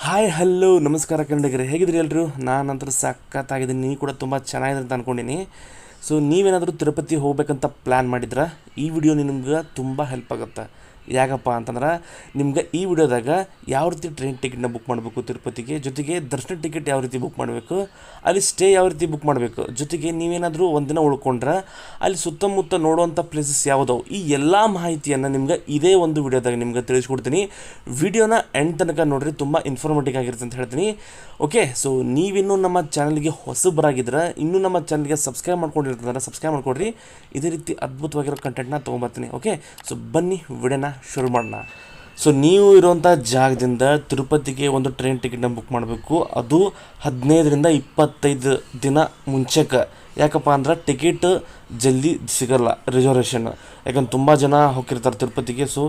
Hi hello ನಮಸ್ಕಾರ ಕನ್ನಡಿಗರೇ, ಹೇಗಿದ್ರಿ ಎಲ್ಲರೂ? ನಾನಂತರ ಸಖತ್ತಾಗಿದ್ದೀನಿ, ನೀವು ಕೂಡ ತುಂಬ ಚೆನ್ನಾಗಿದೆ ಅಂತ ಅಂದ್ಕೊಂಡಿನಿ. ಸೊ ನೀವೇನಾದರೂ ತಿರುಪತಿ ಹೋಗ್ಬೇಕಂತ ಪ್ಲ್ಯಾನ್ ಮಾಡಿದ್ರೆ ಈ ವಿಡಿಯೋ ನಿಮ್ಗೆ ತುಂಬ ಹೆಲ್ಪ್ ಆಗುತ್ತೆ. ಯಾಕಪ್ಪ ಅಂತಂದ್ರೆ ನಿಮ್ಗೆ ಈ ವಿಡಿಯೋದಾಗ ಯಾವ ರೀತಿ ಟ್ರೈನ್ ಟಿಕೆಟ್ನ ಬುಕ್ ಮಾಡಬೇಕು ತಿರುಪತಿಗೆ, ಜೊತೆಗೆ ದರ್ಶನ ಟಿಕೆಟ್ ಯಾವ ರೀತಿ ಬುಕ್ ಮಾಡಬೇಕು, ಅಲ್ಲಿ ಸ್ಟೇ ಯಾವ ರೀತಿ ಬುಕ್ ಮಾಡಬೇಕು, ಜೊತೆಗೆ ನೀವೇನಾದರೂ ಒಂದಿನ ಉಳ್ಕೊಂಡ್ರೆ ಅಲ್ಲಿ ಸುತ್ತಮುತ್ತ ನೋಡುವಂಥ ಪ್ಲೇಸಸ್ ಯಾವುದವು, ಈ ಎಲ್ಲ ಮಾಹಿತಿಯನ್ನು ನಿಮ್ಗೆ ಇದೇ ಒಂದು ವಿಡಿಯೋದಾಗ ನಿಮ್ಗೆ ತಿಳಿಸ್ಕೊಡ್ತೀನಿ. ವಿಡಿಯೋನ ಎಂಡ್ ತನಕ ನೋಡಿರಿ, ತುಂಬ ಇನ್ಫಾರ್ಮೇಟಿವ್ ಆಗಿರುತ್ತೆ ಅಂತ ಹೇಳ್ತೀನಿ. ಓಕೆ, ಸೊ ನೀವಿನ್ನೂ ನಮ್ಮ ಚಾನಲ್ಗೆ ಹೊಸಬರಾಗಿದ್ರೆ ಇನ್ನೂ ನಮ್ಮ ಚಾನಲ್ಗೆ ಸಬ್ಸ್ಕ್ರೈಬ್ ಮಾಡ್ಕೊಂಡಿರ್ತಂದ್ರೆ ಸಬ್ಸ್ಕ್ರೈಬ್ ಮಾಡ್ಕೊಡ್ರಿ. ಇದೇ ರೀತಿ ಅದ್ಭುತವಾಗಿರೋ ಕಂಟೆಂಟ್ನ ತೊಗೊಂಬರ್ತೀನಿ. ಓಕೆ, ಸೊ ಬನ್ನಿ ವಿಡಿಯೋನ ಶುರು ಮಾಡೋಣ. ಸೊ ನೀವು ಇರುವಂಥ ಜಾಗದಿಂದ ತಿರುಪತಿಗೆ ಒಂದು ಟ್ರೈನ್ ಟಿಕೆಟ್ನ ಬುಕ್ ಮಾಡಬೇಕು. ಅದು 15ರಿಂದ 25 ದಿನ ಮುಂಚೆಗೆ. ಯಾಕಪ್ಪ ಅಂದ್ರೆ ಟಿಕೆಟ್ ಜಲ್ದಿ ಸಿಗೋಲ್ಲ, ರಿಸರ್ವೇಷನ್. ಯಾಕಂದ್ರೆ ತುಂಬ ಜನ ಹೋಗಿರ್ತಾರೆ ತಿರುಪತಿಗೆ. ಸೊ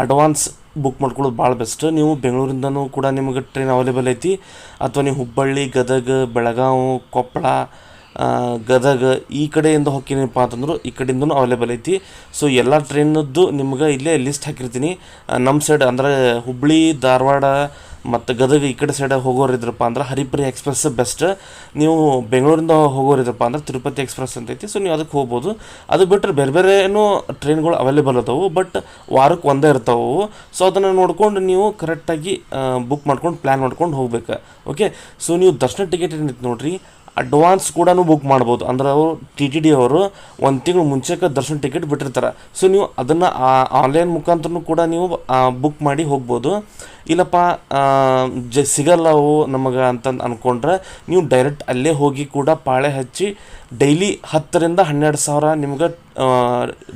ಅಡ್ವಾನ್ಸ್ ಬುಕ್ ಮಾಡ್ಕೊಳ್ಳೋದು ಭಾಳ ಬೆಸ್ಟ್. ನೀವು ಬೆಂಗಳೂರಿಂದನೂ ಕೂಡ ನಿಮಗೆ ಟ್ರೈನ್ ಅವೈಲೇಬಲ್ ಐತಿ, ಅಥವಾ ನೀವು ಹುಬ್ಬಳ್ಳಿ, ಗದಗ, ಬೆಳಗಾವಿ, ಕೊಪ್ಪಳ, ಗದಗ ಈ ಕಡೆಯಿಂದ ಹೋಗ್ತೀನಪ್ಪ ಅಂತಂದ್ರೆ ಈ ಕಡೆಯಿಂದನೂ ಅವೈಲೇಬಲ್ ಐತಿ. ಸೊ ಎಲ್ಲ ಟ್ರೈನದ್ದು ನಿಮ್ಗೆ ಇಲ್ಲೇ ಲಿಸ್ಟ್ ಹಾಕಿರ್ತೀನಿ. ನಮ್ಮ ಸೈಡ್ ಅಂದರೆ ಹುಬ್ಬಳ್ಳಿ, ಧಾರವಾಡ ಮತ್ತು ಗದಗ ಈ ಕಡೆ ಸೈಡ್ ಹೋಗೋರಿದ್ರಪ್ಪ ಅಂದ್ರೆ ಹರಿಪುರಿ ಎಕ್ಸ್ಪ್ರೆಸ್ ಬೆಸ್ಟ್. ನೀವು ಬೆಂಗಳೂರಿಂದ ಹೋಗೋರಿದ್ರಪ್ಪ ಅಂದ್ರೆ ತಿರುಪತಿ ಎಕ್ಸ್ಪ್ರೆಸ್ ಅಂತೈತಿ. ಸೊ ನೀವು ಅದಕ್ಕೆ ಹೋಗ್ಬೋದು. ಅದು ಬಿಟ್ಟರೆ ಬೇರೆ ಬೇರೆನೂ ಟ್ರೈನ್ಗಳು ಅವೈಲೇಬಲ್ ಅದಾವೆ, ಬಟ್ ವಾರಕ್ಕೆ ಒಂದೇ ಇರ್ತಾವೆ. ಸೊ ಅದನ್ನು ನೋಡ್ಕೊಂಡು ನೀವು ಕರೆಕ್ಟಾಗಿ ಬುಕ್ ಮಾಡ್ಕೊಂಡು ಪ್ಲ್ಯಾನ್ ಮಾಡ್ಕೊಂಡು ಹೋಗ್ಬೇಕು. ಓಕೆ, ಸೊ ನೀವು ದರ್ಶನ ಟಿಕೆಟ್ ಏನೈತೆ ನೋಡಿರಿ, ಅಡ್ವಾನ್ಸ್ ಕೂಡ ಬುಕ್ ಮಾಡ್ಬೋದು. ಅಂದ್ರೆ ಅವರು TTD ಅವರು ಒಂದು ತಿಂಗಳು ಮುಂಚೆಗೆ ದರ್ಶನ ಟಿಕೆಟ್ ಬಿಟ್ಟಿರ್ತಾರೆ. ಸೊ ನೀವು ಅದನ್ನು ಆನ್ಲೈನ್ ಮುಖಾಂತರನೂ ಕೂಡ ನೀವು ಬುಕ್ ಮಾಡಿ ಹೋಗ್ಬೋದು. ಇಲ್ಲಪ್ಪ ಸಿಗಲ್ಲ ಅವು ನಮಗೆ ಅಂತಂದು ಅಂದ್ಕೊಂಡ್ರೆ ನೀವು ಡೈರೆಕ್ಟ್ ಅಲ್ಲೇ ಹೋಗಿ ಕೂಡ ಪಾಳೆ ಹಚ್ಚಿ ಡೈಲಿ 10ರಿಂದ 12 ಸಾವಿರ ನಿಮ್ಗೆ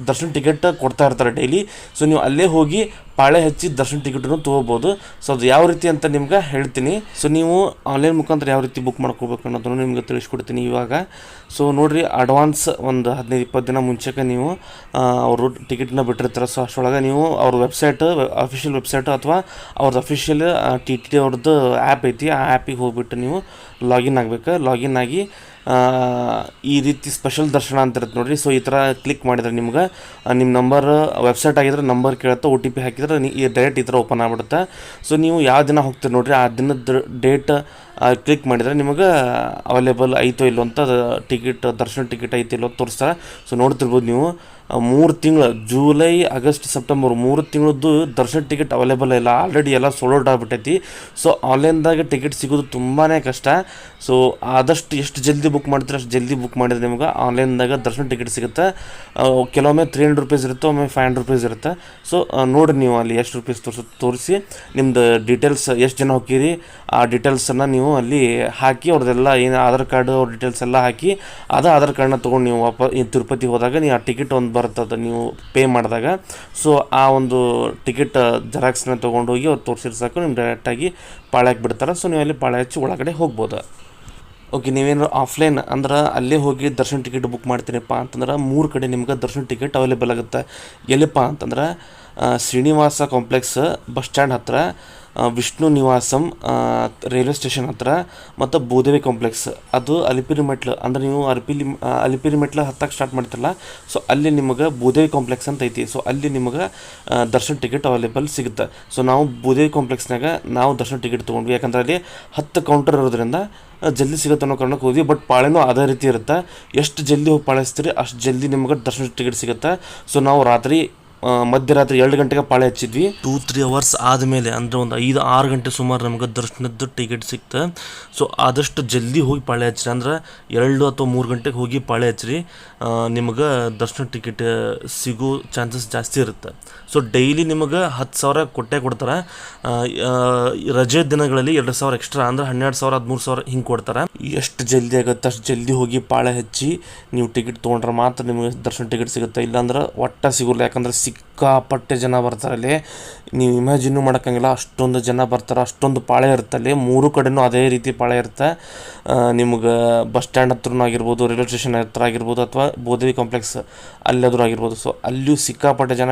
ದರ್ಶನ ಟಿಕೆಟ್ ಕೊಡ್ತಾ ಇರ್ತಾರೆ ಡೈಲಿ. ಸೊ ನೀವು ಅಲ್ಲೇ ಹೋಗಿ ಪಾಳೆ ಹಚ್ಚಿ ದರ್ಶನ ಟಿಕೆಟನ್ನು ತೊಗೋಬೋದು. ಸೊ ಅದು ಯಾವ ರೀತಿ ಅಂತ ನಿಮ್ಗೆ ಹೇಳ್ತೀನಿ. ಸೊ ನೀವು ಆನ್ಲೈನ್ ಮುಖಾಂತರ ಯಾವ ರೀತಿ ಬುಕ್ ಮಾಡ್ಕೋಬೇಕು ಅನ್ನೋದನ್ನು ನಿಮ್ಗೆ ತಿಳಿಸ್ಕೊಡ್ತೀನಿ ಇವಾಗ. ಸೊ ನೋಡಿರಿ, ಅಡ್ವಾನ್ಸ್ ಒಂದು 15-20 ದಿನ ಮುಂಚೆಗೆ ನೀವು ಅವರು ಟಿಕೆಟ್ನ ಬಿಟ್ಟಿರ್ತಾರೆ. ಸೊ ಅಷ್ಟರೊಳಗೆ ನೀವು ಅವ್ರ ವೆಬ್ಸೈಟ್, ಅಫಿಷಿಯಲ್ ವೆಬ್ಸೈಟು ಅಥವಾ ಅವ್ರದ್ದು ಅಫಿಷಿಯಲ್ TTD ಅವ್ರದ್ದು ಆ್ಯಪ್ ಐತಿ, ಆ ಆ್ಯಪಿಗೆ ಹೋಗ್ಬಿಟ್ಟು ನೀವು ಲಾಗಿನ್ ಆಗಬೇಕು. ಲಾಗಿನ್ ಆಗಿ ಈ ರೀತಿ ಸ್ಪೆಷಲ್ ದರ್ಶನ ಅಂತ ಇರುತ್ತೆ ನೋಡಿರಿ. ಸೊ ಈ ಥರ ಕ್ಲಿಕ್ ಮಾಡಿದ್ರೆ ನಿಮ್ಗೆ ನಿಮ್ಮ ನಂಬರ್, ವೆಬ್ಸೈಟ್ ಆಗಿದ್ರೆ ನಂಬರ್ ಕೇಳುತ್ತೆ, OTP ಹಾಕಿದ್ರೆ ಡೈರೆಕ್ಟ್ ಈ ಥರ ಓಪನ್ ಆಗ್ಬಿಡುತ್ತೆ. ಸೊ ನೀವು ಯಾವ ದಿನ ಹೋಗ್ತೀರಿ ನೋಡಿರಿ, ಆ ದಿನದ ಡೇಟ್ ಕ್ಲಿಕ್ ಮಾಡಿದರೆ ನಿಮಗೆ ಅವೈಲೇಬಲ್ ಐತೋ ಇಲ್ಲೋ ಅಂತ ಟಿಕೆಟ್, ದರ್ಶನ ಟಿಕೆಟ್ ಐತಿ ಇಲ್ಲೋ ತೋರಿಸ್ತಾರೆ. ಸೊ ನೋಡ್ತಿರ್ಬೋದು ನೀವು 3 ತಿಂಗಳು, ಜುಲೈ, ಆಗಸ್ಟ್, ಸೆಪ್ಟೆಂಬರ್ 3 ತಿಂಗಳದ್ದು ದರ್ಶನ ಟಿಕೆಟ್ ಅವೈಲೇಬಲ್ ಇಲ್ಲ, ಆಲ್ರೆಡಿ ಎಲ್ಲ ಸೋಲ್ಡ್ ಔಟ್ ಆಗ್ಬಿಟ್ಟೈತಿ. ಸೊ ಆನ್ಲೈನ್ದಾಗ ಟಿಕೆಟ್ ಸಿಗೋದು ತುಂಬಾ ಕಷ್ಟ. ಸೊ ಆದಷ್ಟು ಎಷ್ಟು ಜಲ್ದಿ ಬುಕ್ ಮಾಡ್ತೀರ ಅಷ್ಟು ಜಲ್ದಿ ಬುಕ್ ಮಾಡಿದ್ರೆ ನಿಮ್ಗೆ ಆನ್ಲೈನ್ದಾಗ ದರ್ಶನ ಟಿಕೆಟ್ ಸಿಗುತ್ತೆ. ಕೆಲವೊಮ್ಮೆ 300 ರೂಪೀಸ್ ಇರುತ್ತೆ, ಒಮ್ಮೆ 500 ರೂಪೀಸ್ ಇರುತ್ತೆ. ಸೊ ನೋಡಿರಿ ನೀವು ಅಲ್ಲಿ ಎಷ್ಟು ರೂಪೀಸ್ ತೋರಿಸಿ ನಿಮ್ದು ಡೀಟೇಲ್ಸ್, ಎಷ್ಟು ಜನ ಹೋಗ್ತೀರಿ ಆ ಡೀಟೇಲ್ಸನ್ನು ನೀವು ಅಲ್ಲಿ ಹಾಕಿ, ಅವ್ರದ್ದೆಲ್ಲ ಏನು ಆಧಾರ್ ಕಾರ್ಡು ಅವ್ರ ಡೀಟೇಲ್ಸ್ ಎಲ್ಲ ಹಾಕಿ, ಆಧಾರ್ ಕಾರ್ಡನ್ನ ತೊಗೊಂಡು ನೀವು ತಿರುಪತಿ ಹೋದಾಗ ನೀವು ಆ ಟಿಕೆಟ್ ಒಂದು ಬರ್ತದೆ ನೀವು ಪೇ ಮಾಡಿದಾಗ. ಸೊ ಆ ಒಂದು ಟಿಕೆಟ್ ಜೆರಾಕ್ಸ್ನ ತೊಗೊಂಡು ಹೋಗಿ ಅವ್ರು ತೋರಿಸಿದ್ರೆ ಸಾಕು, ನೀವು ಡೈರೆಕ್ಟಾಗಿ ಪಾಳ್ಯಕ್ಕೆ ಬಿಡ್ತಾರೆ. ಸೊ ನೀವು ಅಲ್ಲಿ ಪಾಳ್ಯ ಹಚ್ಚಿ ಒಳಗಡೆ ಹೋಗ್ಬೋದು. ಓಕೆ, ನೀವೇನಾದ್ರು ಆಫ್ಲೈನ್ ಅಂದ್ರೆ ಅಲ್ಲೇ ಹೋಗಿ ದರ್ಶನ ಟಿಕೆಟ್ ಬುಕ್ ಮಾಡ್ತೀನಪ್ಪ ಅಂತಂದ್ರೆ 3 ಕಡೆ ನಿಮ್ಗೆ ದರ್ಶನ ಟಿಕೆಟ್ ಅವೈಲೇಬಲ್ ಆಗುತ್ತೆ. ಎಲ್ಲಿಪ್ಪ ಅಂತಂದ್ರೆ ಶ್ರೀನಿವಾಸ ಕಾಂಪ್ಲೆಕ್ಸ್ ಬಸ್ ಸ್ಟ್ಯಾಂಡ್ ಹತ್ತಿರ, ವಿಷ್ಣು ನಿವಾಸಂ ರೈಲ್ವೆ ಸ್ಟೇಷನ್ ಹತ್ತಿರ, ಮತ್ತು ಭೂದೇವಿ ಕಾಂಪ್ಲೆಕ್ಸ್, ಅದು ಅಲಿಪಿರಿ ಮೆಟ್ಲು. ಅಂದರೆ ನೀವು ಅಲಿಪಿರಿ ಮೆಟ್ಲು ಹತ್ತಕ್ಕೆ ಸ್ಟಾರ್ಟ್ ಮಾಡ್ತಿರಲ್ಲ, ಸೊ ಅಲ್ಲಿ ನಿಮಗೆ ಭೂದೇವಿ ಕಾಂಪ್ಲೆಕ್ಸ್ ಅಂತ ಐತಿ. ಸೊ ಅಲ್ಲಿ ನಿಮಗೆ ದರ್ಶನ ಟಿಕೆಟ್ ಅವೈಲೇಬಲ್ ಸಿಗುತ್ತೆ. ಸೊ ನಾವು ಭೂದೇವಿ ಕಾಂಪ್ಲೆಕ್ಸ್ನಾಗ ನಾವು ದರ್ಶನ ಟಿಕೆಟ್ ತೊಗೊಂಡ್ವಿ, ಯಾಕಂದ್ರೆ ಅಲ್ಲಿ 10 ಕೌಂಟರ್ ಇರೋದ್ರಿಂದ ಜಲ್ದಿ ಸಿಗುತ್ತೆ ಅನ್ನೋ ಕಾರಣಕ್ಕೆ ಹೋದ್ವಿ. ಬಟ್ ಪಾಳೆನೂ ಅದೇ ರೀತಿ ಇರುತ್ತೆ, ಎಷ್ಟು ಜಲ್ದಿ ಹೋಗಿ ಪಾಳಿಸ್ತೀರಿ ಅಷ್ಟು ಜಲ್ದಿ ನಿಮ್ಗೆ ದರ್ಶನ ಟಿಕೆಟ್ ಸಿಗುತ್ತೆ. ಸೊ ನಾವು ರಾತ್ರಿ ಮಧ್ಯರಾತ್ರಿ 2 ಗಂಟೆಗೆ ಪಾಳೆ ಹಚ್ಚಿದ್ವಿ. 2-3 ಅವರ್ಸ್ ಆದಮೇಲೆ ಅಂದರೆ ಒಂದು 5-6 ಗಂಟೆ ಸುಮಾರು ನಮ್ಗೆ ದರ್ಶನದ್ದು ಟಿಕೆಟ್ ಸಿಕ್ತು. ಸೊ ಆದಷ್ಟು ಜಲ್ದಿ ಹೋಗಿ ಪಾಳೆ ಹಚ್ಚಿರಿ, ಅಂದ್ರೆ 2 ಅಥವಾ 3 ಗಂಟೆಗೆ ಹೋಗಿ ಪಾಳೆ ಹಚ್ಚಿರಿ, ನಿಮಗೆ ದರ್ಶನ ಟಿಕೆಟ್ ಸಿಗೋ ಚಾನ್ಸಸ್ ಜಾಸ್ತಿ ಇರುತ್ತೆ. ಸೊ ಡೈಲಿ ನಿಮಗೆ 10,000 ಕೊಟ್ಟೇ ಕೊಡ್ತಾರೆ. ರಜೆ ದಿನಗಳಲ್ಲಿ 2,000 ಎಕ್ಸ್ಟ್ರಾ, ಅಂದರೆ 12,000, 13,000 ಹಿಂಗೆ ಕೊಡ್ತಾರೆ. ಎಷ್ಟು ಜಲ್ದಿ ಆಗುತ್ತೆ ಅಷ್ಟು ಜಲ್ದಿ ಹೋಗಿ ಪಾಳೆ ಹಚ್ಚಿ ನೀವು ಟಿಕೆಟ್ ತೊಗೊಂಡ್ರೆ ಮಾತ್ರ ನಿಮಗೆ ದರ್ಶನ ಟಿಕೆಟ್ ಸಿಗುತ್ತೆ, ಇಲ್ಲಾಂದ್ರೆ ಒಟ್ಟ ಸಿಗೋಲ್ಲ. ಯಾಕಂದ್ರೆ ಸಿಕ್ಕಾಪಟ್ಟೆ ಜನ ಬರ್ತಾರೆ ಅಲ್ಲಿ, ನೀವು ಇಮ್ಯಾಜಿನ್ನು ಮಾಡೋಕ್ಕಂಗಿಲ್ಲ, ಅಷ್ಟೊಂದು ಜನ ಬರ್ತಾರೆ, ಅಷ್ಟೊಂದು ಪಾಳೆ ಇರುತ್ತೆ ಅಲ್ಲಿ. 3 ಕಡೆನೂ ಅದೇ ರೀತಿ ಪಾಳೆ ಇರುತ್ತೆ. ನಿಮ್ಗೆ ಬಸ್ ಸ್ಟ್ಯಾಂಡ್ ಹತ್ರನೂ ಆಗಿರ್ಬೋದು, ರೈಲ್ವೆ ಸ್ಟೇಷನ್ ಹತ್ರ ಆಗಿರ್ಬೋದು, ಅಥವಾ ಭೂದೇವಿ ಕಾಂಪ್ಲೆಕ್ಸ್ ಅಲ್ಲಾದರೂ ಆಗಿರ್ಬೋದು. ಸೊ ಅಲ್ಲಿಯೂ ಸಿಕ್ಕಾಪಟ್ಟೆ ಜನ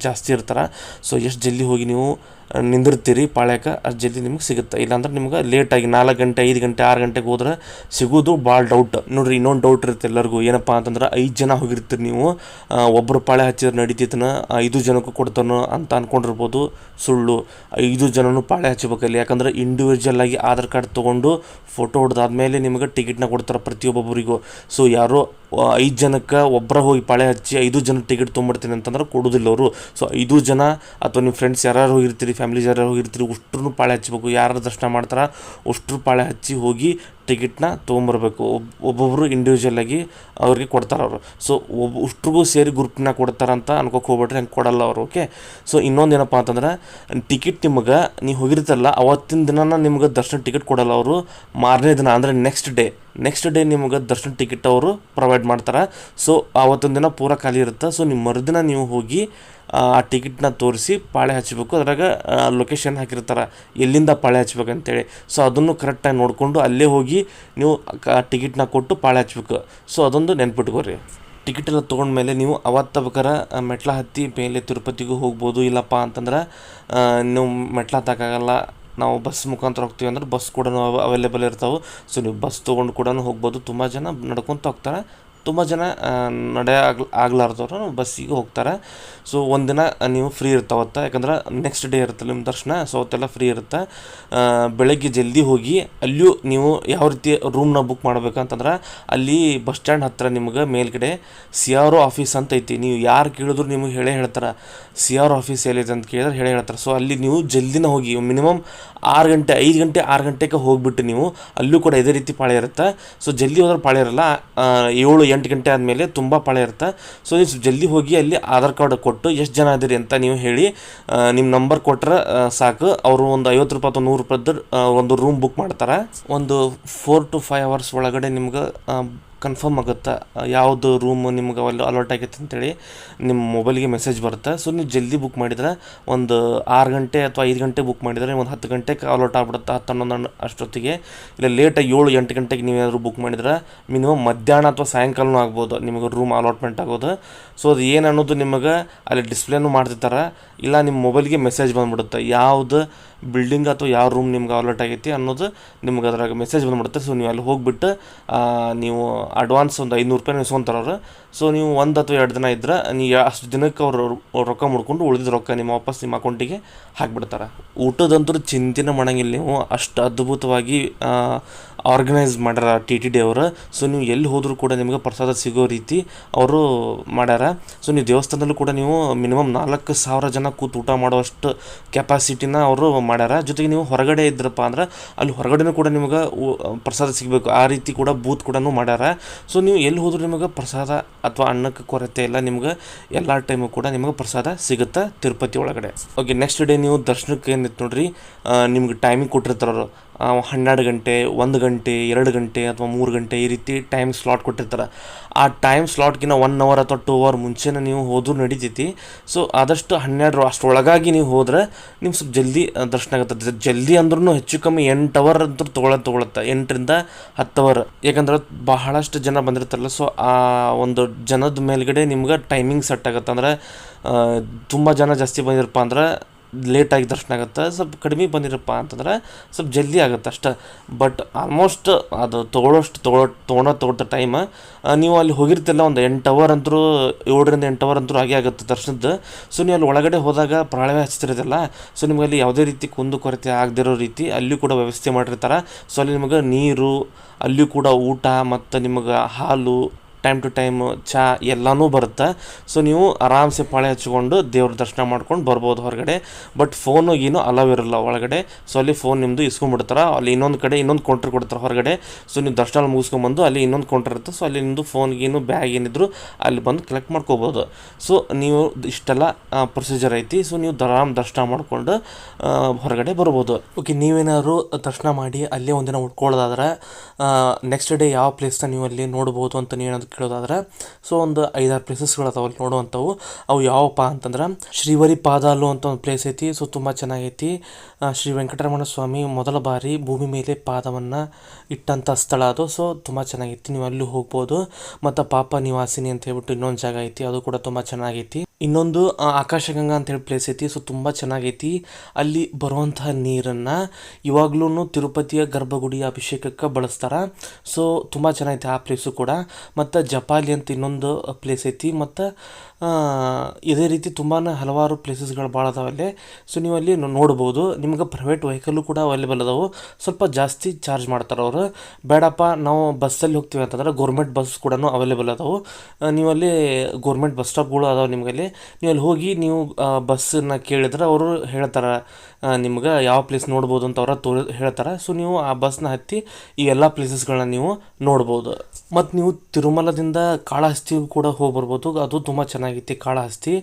ಜಾಸ್ತಿ ಇರ್ತಾರೆ. ಸೊ ಎಷ್ಟು ಜಲ್ದಿ ಹೋಗಿ ನೀವು ನಿಂದಿರ್ತೀರಿ ಪಾಳ್ಯಕ್ಕೆ ಅಷ್ಟು ಜಲ್ದಿ ನಿಮ್ಗೆ ಸಿಗುತ್ತೆ. ಇಲ್ಲಾಂದ್ರೆ ನಿಮ್ಗೆ ಲೇಟಾಗಿ 4 ಗಂಟೆ 5 ಗಂಟೆ 6 ಗಂಟೆಗೆ ಹೋದ್ರೆ ಸಿಗೋದು ಭಾಳ ಡೌಟ್. ನೋಡ್ರಿ ಇನ್ನೊಂದು ಡೌಟ್ ಇರುತ್ತೆ ಎಲ್ಲರಿಗೂ, ಏನಪ್ಪ ಅಂತಂದ್ರೆ 5 ಜನ ಹೋಗಿರ್ತೀರಿ ನೀವು, ಒಬ್ಬರು ಪಾಳೆ ಹಚ್ಚಿದ್ರೆ ನಡೀತಿತ್ತನ 5 ಜನಕ್ಕೂ ಕೊಡ್ತಾನೋ ಅಂತ ಅಂದ್ಕೊಂಡಿರ್ಬೋದು. ಸುಳ್ಳು. 5 ಜನನೂ ಪಾಳೆ ಹಚ್ಚಬೇಕಲ್ಲಿ. ಯಾಕಂದ್ರೆ ಇಂಡಿವಿಜುವಲ್ ಆಗಿ ಆಧಾರ್ ಕಾರ್ಡ್ ತೊಗೊಂಡು ಫೋಟೋ ಹೊಡೆದಾದ್ಮೇಲೆ ನಿಮಗೆ ಟಿಕೆಟ್ನ ಕೊಡ್ತಾರೆ ಪ್ರತಿಯೊಬ್ಬೊಬ್ಬರಿಗೂ. ಸೊ ಯಾರೋ 5 ಜನಕ್ಕೆ ಒಬ್ಬರ ಹೋಗಿ ಪಾಳೆ ಹಚ್ಚಿ 5 ಜನ ಟಿಕೆಟ್ ತೊಗೊಂಡ್ಬಿಡ್ತೀನಿ ಅಂತಂದ್ರೆ ಕೊಡೋದಿಲ್ಲ ಅವರು. ಸೊ 5 ಜನ ಅಥವಾ ನಿಮ್ಮ ಫ್ರೆಂಡ್ಸ್ ಯಾರು ಹೋಗಿರ್ತೀರಿ, ಫ್ಯಾಮಿಲೀಸ್ ಯಾರು ಹೋಗಿರ್ತೀರಿ, ಅಷ್ಟ್ರೂ ಪಾಳೆ ಹಚ್ಚಬೇಕು. ಯಾರು ದರ್ಶನ ಮಾಡ್ತಾರೆ ಅಷ್ಟ್ರು ಪಾಳೆ ಹಚ್ಚಿ ಹೋಗಿ ಟಿಕೆಟ್ನ ತೊಗೊಂಬರ್ಬೇಕು. ಒಬ್ಬೊಬ್ಬರು ಇಂಡಿವಿಜುವಲ್ ಆಗಿ ಅವ್ರಿಗೆ ಕೊಡ್ತಾರೆ ಅವರು. ಸೊ ಅಷ್ಟ್ರಿಗೂ ಸೇರಿ ಗ್ರೂಪ್ನ ಕೊಡ್ತಾರಂತ ಅನ್ಕೋಕೆ ಹೋಗ್ಬಿಟ್ರೆ ಹಂಗೆ ಕೊಡಲ್ಲ ಅವರು. ಓಕೆ. ಸೊ ಇನ್ನೊಂದು ಏನಪ್ಪ ಅಂತಂದ್ರೆ ಟಿಕೆಟ್ ನಿಮಗೆ ನೀವು ಹೋಗಿರ್ತಾರಲ್ಲ ಅವತ್ತಿನ ದಿನ ನಿಮ್ಗೆ ದರ್ಶನ ಟಿಕೆಟ್ ಕೊಡಲ್ಲ ಅವರು. ಮಾರನೇ ದಿನ ಅಂದರೆ ನೆಕ್ಸ್ಟ್ ಡೇ ನಿಮ್ಗೆ ದರ್ಶನ ಟಿಕೆಟ್ ಅವರು ಪ್ರೊವೈಡ್ ಮಾಡ್ತಾರೆ. ಸೊ ಆವತ್ತಿನ ದಿನ ಪೂರ ಖಾಲಿ ಇರುತ್ತೆ. ಸೊ ನಿಮ್ಮ ಮರುದಿನ ನೀವು ಹೋಗಿ ಆ ಟಿಕೆಟ್ನ ತೋರಿಸಿ ಪಾಳೆ ಹಚ್ಚಬೇಕು. ಅದ್ರಾಗ ಲೊಕೇಶನ್ ಹಾಕಿರ್ತಾರೆ ಎಲ್ಲಿಂದ ಪಾಳೆ ಹಚ್ಬೇಕಂತೇಳಿ. ಸೊ ಅದನ್ನು ಕರೆಕ್ಟಾಗಿ ನೋಡಿಕೊಂಡು ಅಲ್ಲೇ ಹೋಗಿ ನೀವು ಟಿಕೆಟ್ನ ಕೊಟ್ಟು ಪಾಳೆ ಹಚ್ಬೇಕು. ಸೊ ಅದೊಂದು ನೆನ್ಪಿಟ್ಕೋರಿ. ಟಿಕೆಟ್ ಎಲ್ಲ ತೊಗೊಂಡ್ಮೇಲೆ ನೀವು ಅವತ್ತು ಬೇಕಾರೆ ಮೆಟ್ಲ ಹತ್ತಿ ಮೇಲೆ ತಿರುಪತಿಗೂ ಹೋಗ್ಬೋದು. ಇಲ್ಲಪ್ಪ ಅಂತಂದ್ರೆ ನೀವು ಮೆಟ್ಲ ಹತ್ತಕ್ಕಾಗಲ್ಲ, ನಾವು ಬಸ್ ಮುಖಾಂತರ ಹೋಗ್ತೀವಿ ಅಂದ್ರೆ ಬಸ್ ಕೂಡ ಅವೈಲೇಬಲ್ ಇರ್ತಾವೆ. ಸೊ ನೀವು ಬಸ್ ತೊಗೊಂಡು ಕೂಡ ಹೋಗ್ಬೋದು. ತುಂಬ ಜನ ನಡ್ಕೊತ ಹೋಗ್ತಾರೆ, ತುಂಬ ಜನ ಆಗ್ಲಾರ್ದವ್ರು ಬಸ್ಸಿಗೆ ಹೋಗ್ತಾರೆ. ಸೊ ಒಂದಿನ ನೀವು ಫ್ರೀ ಇರ್ತಾವತ್ತ, ಯಾಕಂದ್ರೆ ನೆಕ್ಸ್ಟ್ ಡೇ ಇರುತ್ತೆ ನಿಮ್ಮ ದರ್ಶನ. ಸೊ ಅವತ್ತೆಲ್ಲ ಫ್ರೀ ಇರುತ್ತೆ. ಬೆಳಗ್ಗೆ ಜಲ್ದಿ ಹೋಗಿ ಅಲ್ಲಿಯೂ ನೀವು ಯಾವ ರೀತಿ ರೂಮ್ನ ಬುಕ್ ಮಾಡ್ಬೇಕಂತಂದ್ರೆ ಅಲ್ಲಿ ಬಸ್ ಸ್ಟ್ಯಾಂಡ್ ಹತ್ತಿರ ನಿಮ್ಗೆ ಮೇಲ್ಗಡೆ CRO ಆಫೀಸ್ ಅಂತ ಐತಿ. ನೀವು ಯಾರು ಕೇಳಿದ್ರು ನಿಮಗೆ ಹೇಳ್ತಾರೆ CRO ಆಫೀಸ್ ಎಲ್ಲಿದೆ ಅಂತ ಕೇಳಿದ್ರೆ ಹೇಳ್ತಾರೆ. ಸೊ ಅಲ್ಲಿ ನೀವು ಜಲ್ದಿನ ಹೋಗಿ ಮಿನಿಮಮ್ 6 ಗಂಟೆ 5 ಗಂಟೆ 6 ಗಂಟೆಗೆ ಹೋಗಿಬಿಟ್ಟು ನೀವು ಅಲ್ಲೂ ಕೂಡ ಇದೇ ರೀತಿ ಪಾಳೆ ಇರುತ್ತೆ. ಸೊ ಜಲ್ದಿ ಹೋದ್ರೆ ಪಾಳೆ ಇರಲ್ಲ. 7-8 ಗಂಟೆ ಆದಮೇಲೆ ತುಂಬ ಪಾಳೆ ಇರುತ್ತೆ. ಸೊ ನೀವು ಜಲ್ದಿ ಹೋಗಿ ಅಲ್ಲಿ ಆಧಾರ್ ಕಾರ್ಡ್ ಕೊಟ್ಟು ಎಷ್ಟು ಜನ ಇದ್ದೀರಿ ಅಂತ ನೀವು ಹೇಳಿ ನಿಮ್ಮ ನಂಬರ್ ಕೊಟ್ಟರೆ ಸಾಕು. ಅವರು ಒಂದು 50 ರೂಪಾಯಿ ಅಥವಾ 100 ರೂಪಾಯಿದ್ದು ಒಂದು ರೂಮ್ ಬುಕ್ ಮಾಡ್ತಾರೆ. ಒಂದು 4 to 5 hours ಒಳಗಡೆ ನಿಮ್ಗೆ ಕನ್ಫರ್ಮ್ ಆಗುತ್ತೆ ಯಾವುದು ರೂಮ್ ನಿಮ್ಗೆ ಅಲಾಟ್ ಆಗೈತೆ ಅಂತೇಳಿ ನಿಮ್ಮ ಮೊಬೈಲಿಗೆ ಮೆಸೇಜ್ ಬರುತ್ತೆ. ಸೊ ನೀವು ಜಲ್ದಿ ಬುಕ್ ಮಾಡಿದ್ರೆ ಒಂದು 6 ಗಂಟೆ ಅಥವಾ 5 ಗಂಟೆ ಬುಕ್ ಮಾಡಿದರೆ ಒಂದು 10 ಗಂಟೆಗೆ ಅಲಾಟ್ ಆಗ್ಬಿಡುತ್ತೆ, 10-11 ಅಷ್ಟೊತ್ತಿಗೆ. ಇಲ್ಲ ಲೇಟಾಗಿ 7-8 ಗಂಟೆಗೆ ನೀವೇನಾದರೂ ಬುಕ್ ಮಾಡಿದ್ರೆ ಮಿನಿಮಮ್ ಮಧ್ಯಾಹ್ನ ಅಥವಾ ಸಾಯಂಕಾಲನೂ ಆಗ್ಬೋದು ನಿಮಗೆ ರೂಮ್ ಅಲಾಟ್ಮೆಂಟ್ ಆಗೋದು. ಸೊ ಅದು ಏನು ಅನ್ನೋದು ನಿಮಗೆ ಅಲ್ಲಿ ಡಿಸ್ಪ್ಲೇನೂ ಮಾಡ್ತಿರ್ತಾರೆ, ಇಲ್ಲ ನಿಮ್ಮ ಮೊಬೈಲ್ಗೆ ಮೆಸೇಜ್ ಬಂದುಬಿಡುತ್ತೆ ಯಾವುದು ಬಿಲ್ಡಿಂಗ್ ಅಥವಾ ಯಾವ ರೂಮ್ ನಿಮ್ಗೆ ಅಲಾಟ್ ಆಗೈತಿ ಅನ್ನೋದು ನಿಮ್ಗೆ ಅದ್ರಾಗ ಮೆಸೇಜ್ ಬಂದುಬಿಡುತ್ತೆ. ಸೊ ನೀವು ಅಲ್ಲಿ ಹೋಗ್ಬಿಟ್ಟು ನೀವು ಅಡ್ವಾನ್ಸ್ ಒಂದು 500 ರೂಪಾಯಿ ಇಸ್ಕೊಂತಾರೆ ಅವರು. ಸೊ ನೀವು 1 ಅಥವಾ 2 ದಿನ ಇದ್ರೆ ನೀವು ಅಷ್ಟು ದಿನಕ್ಕೆ ಅವರು ರೊಕ್ಕ ಮಾಡ್ಕೊಂಡು ಉಳಿದಿದ್ದ ರೊಕ್ಕ ನಿಮ್ಮ ವಾಪಸ್ ನಿಮ್ಮ ಅಕೌಂಟಿಗೆ ಹಾಕಿಬಿಡ್ತಾರೆ. ಊಟದಂತೂ ಚಿಂತೆನೇ ಮಾಡೋಂಗಿಲ್ಲ ನೀವು, ಅಷ್ಟು ಅದ್ಭುತವಾಗಿ ಆರ್ಗನೈಸ್ ಮಾಡ್ಯಾರ TTD ಅವರು. ಸೊ ನೀವು ಎಲ್ಲಿ ಹೋದರೂ ಕೂಡ ನಿಮಗೆ ಪ್ರಸಾದ ಸಿಗೋ ರೀತಿ ಅವರು ಮಾಡ್ಯಾರ. ಸೊ ನೀವು ದೇವಸ್ಥಾನದಲ್ಲೂ ಕೂಡ ನೀವು ಮಿನಿಮಮ್ 4,000 ಜನ ಕೂತು ಊಟ ಮಾಡುವಷ್ಟು ಕೆಪಾಸಿಟಿನ ಅವರು ಮಾಡ್ಯಾರ. ಜೊತೆಗೆ ನೀವು ಹೊರಗಡೆ ಇದ್ರಪ್ಪ ಅಂದ್ರೆ ಅಲ್ಲಿ ಹೊರಗಡೆನೂ ಕೂಡ ನಿಮಗೆ ಪ್ರಸಾದ ಸಿಗಬೇಕು, ಆ ರೀತಿ ಕೂಡ ಬೂತ್ ಕೂಡ ಮಾಡ್ಯಾರ. ಸೊ ನೀವು ಎಲ್ಲಿ ಹೋದ್ರೂ ನಿಮಗೆ ಪ್ರಸಾದ ಅಥವಾ ಅನ್ನಕ್ಕೆ ಕೊರತೆ ಇಲ್ಲ, ನಿಮ್ಗೆ ಎಲ್ಲ ಟೈಮು ಕೂಡ ನಿಮಗೆ ಪ್ರಸಾದ ಸಿಗುತ್ತೆ ತಿರುಪತಿ ಒಳಗಡೆ. ಓಕೆ. ನೆಕ್ಸ್ಟ್ ಡೇ ನೀವು ದರ್ಶನಕ್ಕೆ ಏನಿತ್ತು ನೋಡ್ರಿ, ನಿಮ್ಗೆ ಟೈಮಿಂಗ್ ಕೊಟ್ಟಿರ್ತಾರೆ ಅವರು. 12 ಗಂಟೆ 1 ಗಂಟೆ 2 ಗಂಟೆ ಅಥವಾ 3 ಗಂಟೆ ಈ ರೀತಿ ಟೈಮ್ ಸ್ಲಾಟ್ ಕೊಟ್ಟಿರ್ತಾರೆ. ಆ ಟೈಮ್ ಸ್ಲಾಟ್ಗಿನ್ನ 1 hour ಅಥವಾ 2 hour ಮುಂಚೆನೇ ನೀವು ಹೋದ್ರೂ ನಡೀತೈತಿ. ಸೊ ಆದಷ್ಟು 12 ಅಷ್ಟರೊಳಗಾಗಿ ನೀವು ಹೋದ್ರೆ ನಿಮ್ಗೆ ಸ್ವಲ್ಪ ಜಲ್ದಿ ದರ್ಶನ ಆಗುತ್ತೆ. ಜಲ್ದಿ ಅಂದ್ರೂ ಹೆಚ್ಚು ಕಮ್ಮಿ 8 hour ಅಂತೂ ತೊಗೊಳತ್ತೆ, 8ರಿಂದ 10 hour. ಯಾಕಂದ್ರೆ ಬಹಳಷ್ಟು ಜನ ಬಂದಿರ್ತಾರಲ್ಲ, ಸೊ ಆ ಒಂದು ಜನದ ಮೇಲ್ಗಡೆ ನಿಮ್ಗೆ ಟೈಮಿಂಗ್ ಸೆಟ್ ಆಗುತ್ತೆ. ಅಂದ್ರೆ ತುಂಬ ಜನ ಜಾಸ್ತಿ ಬಂದಿರಪ್ಪ ಅಂದ್ರೆ ಲೇಟಾಗಿ ದರ್ಶನ ಆಗುತ್ತೆ, ಸ್ವಲ್ಪ ಕಡಿಮೆ ಬಂದಿರಪ್ಪ ಅಂತಂದ್ರೆ ಸ್ವಲ್ಪ ಜಲ್ದಿ ಆಗುತ್ತೆ ಅಷ್ಟೇ. ಬಟ್ ಆಲ್ಮೋಸ್ಟ್ ಅದು ತೊಗೊಳೋ ಟೈಮ್ ನೀವು ಅಲ್ಲಿ ಹೋಗಿರ್ತಿಲ್ಲ ಒಂದು 8 hour ಅಂತರೂ 7ರಿಂದ 8 hour ಅಂತರೂ ಆಗೇ ಆಗುತ್ತೆ ದರ್ಶನದ್ದು. ಸೊ ನೀವು ಅಲ್ಲಿ ಒಳಗಡೆ ಹೋದಾಗ ಪ್ರಾಣವೇ ಹಚ್ತಿರೋದಿಲ್ಲ. ಸೊ ನಿಮಗೆ ಅಲ್ಲಿ ಯಾವುದೇ ರೀತಿ ಕುಂದು ಕೊರತೆ ಆಗದಿರೋ ರೀತಿ ಅಲ್ಲಿ ಕೂಡ ವ್ಯವಸ್ಥೆ ಮಾಡಿರ್ತಾರೆ. ಸೊ ಅಲ್ಲಿ ನಿಮಗೆ ನೀರು, ಅಲ್ಲಿ ಕೂಡ ಊಟ ಮತ್ತು ನಿಮಗೆ ಹಾಲು, ಟೈಮ್ ಟು ಟೈಮ್ ಚಹಾ ಎಲ್ಲನೂ ಬರುತ್ತೆ. ಸೊ ನೀವು ಆರಾಮ್ಸೆ ಪಾಳೆ ಹಚ್ಕೊಂಡು ದೇವ್ರ ದರ್ಶನ ಮಾಡ್ಕೊಂಡು ಬರ್ಬೋದು ಹೊರಗಡೆ. ಬಟ್ ಫೋನಿಗೇನು ಅಲವ್ ಇರಲ್ಲ ಒಳಗಡೆ. ಸೊ ಅಲ್ಲಿ ಫೋನ್ ನಿಮ್ಮದು ಇಸ್ಕೊಂಡ್ಬಿಡ್ತಾರೆ. ಅಲ್ಲಿ ಇನ್ನೊಂದು ಕೌಂಟ್ರ್ ಕೊಡ್ತಾರೆ ಹೊರಗಡೆ. ಸೊ ನೀವು ದರ್ಶನ ಮುಗಿಸ್ಕೊಂಬಂದು ಅಲ್ಲಿ ಇನ್ನೊಂದು ಕೌಂಟ್ರ್ ಇರುತ್ತೆ. ಸೊ ಅಲ್ಲಿ ನಿಮ್ಮದು ಫೋನ್ಗೇನು ಬ್ಯಾಗ್ ಏನಿದ್ರು ಅಲ್ಲಿ ಬಂದು ಕಲೆಕ್ಟ್ ಮಾಡ್ಕೋಬೋದು. ಸೊ ನೀವು ಇಷ್ಟೆಲ್ಲ ಪ್ರೊಸೀಜರ್ ಐತಿ. ಸೊ ನೀವು ದರ್ಶನ ಮಾಡಿಕೊಂಡು ಹೊರಗಡೆ ಬರ್ಬೋದು. ಓಕೆ. ನೀವೇನಾದ್ರು ದರ್ಶನ ಮಾಡಿ ಅಲ್ಲೇ ಒಂದಿನ ಉಳ್ಕೊಳ್ಳೋದಾದ್ರೆ ನೆಕ್ಸ್ಟ್ ಡೇ ಯಾವ ಪ್ಲೇಸ್ನ ನೀವು ಅಲ್ಲಿ ನೋಡ್ಬೋದು ಅಂತ ನೀವೇನಾದ್ರು ಕೇಳೋದಾದ್ರೆ, ಸೊ ಒಂದು 5-6 ಪ್ಲೇಸಸ್ಗಳು ಅಲ್ಲಿ ನೋಡುವಂಥವು. ಅವು ಯಾವಪ್ಪ ಅಂತಂದ್ರೆ ಶ್ರೀವರಿ ಪಾದಾಲು ಅಂತ ಒಂದು ಪ್ಲೇಸ್ ಐತಿ. ಸೊ ತುಂಬ ಚೆನ್ನಾಗೈತಿ. ಶ್ರೀ ವೆಂಕಟರಮಣ ಸ್ವಾಮಿ ಮೊದಲ ಬಾರಿ ಭೂಮಿ ಮೇಲೆ ಪಾದವನ್ನು ಇಟ್ಟಂಥ ಸ್ಥಳ ಅದು. ಸೊ ತುಂಬ ಚೆನ್ನಾಗೈತಿ, ನೀವು ಅಲ್ಲಿ ಹೋಗ್ಬೋದು. ಮತ್ತು ಪಾಪ ನಿವಾಸಿನಿ ಅಂತ ಹೇಳ್ಬಿಟ್ಟು ಇನ್ನೊಂದು ಜಾಗ ಐತಿ, ಅದು ಕೂಡ ತುಂಬ ಚೆನ್ನಾಗೈತಿ. ಇನ್ನೊಂದು ಆಕಾಶಗಂಗಾ ಅಂತೇಳಿ ಪ್ಲೇಸ್ ಐತಿ. ಸೊ ತುಂಬ ಚೆನ್ನಾಗೈತಿ. ಅಲ್ಲಿ ಬರುವಂತಹ ನೀರನ್ನು ಇವಾಗ್ಲೂ ತಿರುಪತಿಯ ಗರ್ಭಗುಡಿಯ ಅಭಿಷೇಕಕ್ಕೆ ಬಳಸ್ತಾರೆ. ಸೊ ತುಂಬ ಚೆನ್ನಾಗೈತಿ ಆ ಪ್ಲೇಸು ಕೂಡ. ಮತ್ತು ಜಪಾಲಿ ಅಂತ ಇನ್ನೊಂದು ಪ್ಲೇಸ್ ಐತಿ. ಮತ್ತು ಇದೇ ರೀತಿ ತುಂಬಾ ಹಲವಾರು ಪ್ಲೇಸಸ್ಗಳು ಭಾಳ ಅದಾವೆ ಅಲ್ಲಿ. ಸೊ ನೀವು ಅಲ್ಲಿ ನೋಡ್ಬೋದು. ನಿಮ್ಗೆ ಪ್ರೈವೇಟ್ ವೆಹಿಕಲ್ಲು ಕೂಡ ಅವೈಲೇಬಲ್ ಅದಾವೆ. ಸ್ವಲ್ಪ ಜಾಸ್ತಿ ಚಾರ್ಜ್ ಮಾಡ್ತಾರೆ ಅವರು. ಬೇಡಪ್ಪ ನಾವು ಬಸ್ಸಲ್ಲಿ ಹೋಗ್ತೀವಿ ಅಂತಂದ್ರೆ ಗೌರ್ಮೆಂಟ್ ಬಸ್ ಕೂಡ ಅವೈಲೇಬಲ್ ಅದಾವೆ. ನೀವು ಅಲ್ಲಿ ಗೌರ್ಮೆಂಟ್ ಬಸ್ ಸ್ಟಾಪ್ಗಳು ಅದಾವೆ ನಿಮಗಲ್ಲಿ. ನೀವು ಅಲ್ಲಿ ಹೋಗಿ ನೀವು ಬಸ್ಸನ್ನು ಕೇಳಿದ್ರೆ ಅವರು ಹೇಳ್ತಾರೆ ನಿಮ್ಗೆ ಯಾವ ಪ್ಲೇಸ್ ನೋಡ್ಬೋದು ಅಂತ ಅವ್ರ ಹೇಳ್ತಾರೆ. ಸೊ ನೀವು ಆ ಬಸ್ನ ಹತ್ತಿ ಈ ಎಲ್ಲ ಪ್ಲೇಸಸ್ಗಳನ್ನ ನೀವು ನೋಡ್ಬೋದು. ಮತ್ತು ನೀವು ತಿರುಮಲದಿಂದ ಕಾಳಹಸ್ತಿಗೂ ಕೂಡ ಹೋಗಿ ಬರ್ಬೋದು. ಅದು ತುಂಬ ಚೆನ್ನಾಗೈತಿ ಕಾಳಹಸ್ತಿ.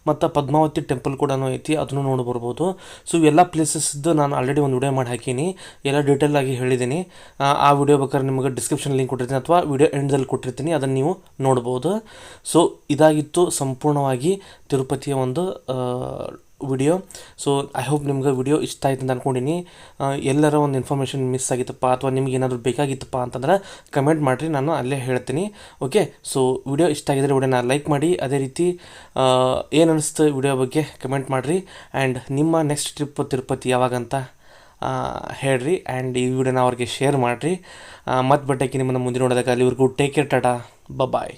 ಮತ್ತು ಪದ್ಮಾವತಿ ಟೆಂಪಲ್ ಕೂಡ ಐತಿ, ಅದನ್ನು ನೋಡಿ ಬರ್ಬೋದು. ಸೊ ಇವೆಲ್ಲ ಪ್ಲೇಸಸ್ದು ನಾನು ಆಲ್ರೆಡಿ ಒಂದು ವಿಡಿಯೋ ಮಾಡಿ ಹಾಕೀನಿ, ಎಲ್ಲ ಡೀಟೇಲ್ ಆಗಿ ಹೇಳಿದ್ದೀನಿ. ಆ ವಿಡಿಯೋ ಬೇಕಾದ್ರೆ ನಿಮಗೆ ಡಿಸ್ಕ್ರಿಪ್ಷನ್ ಲಿಂಕ್ ಕೊಟ್ಟಿರ್ತೀನಿ ಅಥವಾ ವಿಡಿಯೋ ಎಂಡ್ದಲ್ಲಿ ಕೊಟ್ಟಿರ್ತೀನಿ, ಅದನ್ನು ನೀವು ನೋಡ್ಬೋದು. ಸೊ ಇದಾಗಿತ್ತು ಸಂಪೂರ್ಣವಾಗಿ ತಿರುಪತಿಯ ಒಂದು ವಿಡಿಯೋ. ಸೊ ಐ ಹೋಪ್ ನಿಮ್ಗೆ ವಿಡಿಯೋ ಇಷ್ಟ ಆಯ್ತು ಅಂತ ಅಂದ್ಕೊಂಡಿನಿ. ಎಲ್ಲರ ಒಂದು ಇನ್ಫಾರ್ಮೇಷನ್ ಮಿಸ್ ಆಗಿತ್ತಪ್ಪ ಅಥವಾ ನಿಮ್ಗೆ ಏನಾದರೂ ಬೇಕಾಗಿತ್ತಪ್ಪ ಅಂತಂದ್ರೆ ಕಮೆಂಟ್ ಮಾಡಿರಿ, ನಾನು ಅಲ್ಲೇ ಹೇಳ್ತೀನಿ. ಓಕೆ, ಸೊ ವಿಡಿಯೋ ಇಷ್ಟ ಆಗಿದ್ರೆ ವಿಡಿಯೋನ ಲೈಕ್ ಮಾಡಿ. ಅದೇ ರೀತಿ ಏನು ಅನಿಸ್ತು ವಿಡಿಯೋ ಬಗ್ಗೆ ಕಮೆಂಟ್ ಮಾಡಿರಿ. ಆ್ಯಂಡ್ ನಿಮ್ಮ ನೆಕ್ಸ್ಟ್ ಟ್ರಿಪ್ ತಿರುಪತಿ ಯಾವಾಗಂತ ಹೇಳ್ರಿ. ಆ್ಯಂಡ್ ಈ ವಿಡಿಯೋನ ಅವ್ರಿಗೆ ಶೇರ್ ಮಾಡಿರಿ. ಮತ್ತೆ ಬಟ್ಟಕ್ಕೆ ನಿಮ್ಮನ್ನು ಮುಂದೆ ನೋಡೋದಕ್ಕೆ ಅಲ್ಲಿವರೆಗೂ ಟೇಕ್ ಕೇರ್, ಟಾಟಾ, ಬಾಯ್.